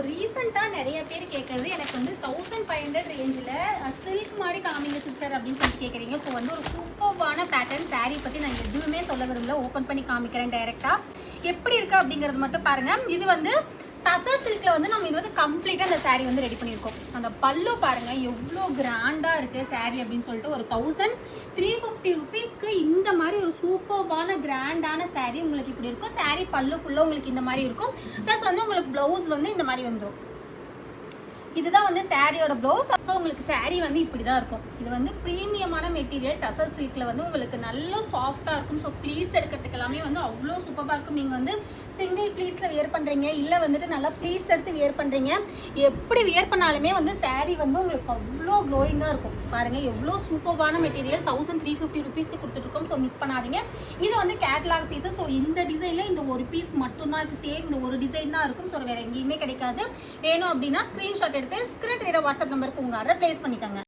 ரீசெண்டா நிறைய பேர் கேட்கறது எனக்கு வந்து 1500 ரேஞ்சில் சில்க் மாதிரி காமிங்க சிஸ்டர் அப்படின்னு சொல்லி கேட்குறீங்க. ஸோ வந்து ஒரு சூப்பர்வான பேட்டர்ன் சாரீ பற்றி நான் எதுவுமே சொல்ல விரும்பல, ஓப்பன் பண்ணி காமிக்கிறேன் டைரெக்டாக. எப்படி இருக்கு அப்படிங்கிறது மட்டும் பாருங்க. இது வந்து டசர் சில்க்ல வந்து நம்ம இது வந்து கம்ப்ளீட்டா அந்த சாரீ வந்து ரெடி பண்ணியிருக்கோம். அந்த பல்லு பாருங்க எவ்வளோ கிராண்டா இருக்கு சாரீ அப்படின்னு சொல்லிட்டு ஒரு 1350 ருபீஸ்க்கு இந்த மாதிரி ஒரு சூப்பர்வான கிராண்டான சாரீ உங்களுக்கு இப்படி இருக்கும். சாரீ பல்லு ஃபுல்லா உங்களுக்கு இந்த மாதிரி இருக்கும். ப்ளஸ் வந்து உங்களுக்கு பிளவுஸ் வந்து இந்த மாதிரி வந்துடும். இதுதான் வந்து சாரியோட ப்ளவுஸ். ஸோ உங்களுக்கு சாரீ வந்து இப்படிதான் இருக்கும். இது வந்து ப்ரீமியமான மெட்டீரியல் டசர் சில்க்ல வந்து உங்களுக்கு நல்ல சாஃப்டா இருக்கும். ஸோ ப்ளீட்ஸ் எடுக்கிறதுக்கு எல்லாமே வந்து அவ்வளோ சூப்பராக இருக்கும். நீங்க வந்து சிங்கிள் ப்ளீட்ஸ்ல வியர் பண்றீங்க, இல்ல வந்துட்டு நல்லா ப்ளீட்ஸ் எடுத்து வியர் பண்றீங்க, எப்படி வியர் பண்ணாலுமே வந்து சாரீ வந்து உங்களுக்கு அவ்வளோ க்ளோயிங்கா இருக்கும். பாருங்க எவ்வளோ சூப்பரான மெட்டீரியல் 1350 ருபீஸ்க்கு கொடுத்துருக்கோம். ஸோ மிஸ் பண்ணாதீங்க. இது வந்து கேட்லாக் பீஸ். ஸோ இந்த டிசைன்ல இந்த ஒரு பீஸ் மட்டும் தான் சேம், இந்த ஒரு டிசைன் தான் இருக்கும். ஸோ வேற எங்கேயுமே கிடைக்காது. வேணும் அப்படின்னா ஸ்கிரீன்ஷாட் எடுத்து ஸ்கிரீன் வாட்ஸ்அப் நம்பருக்கு உங்க ஆர்டர் பிளேஸ் பண்ணிக்கோங்க.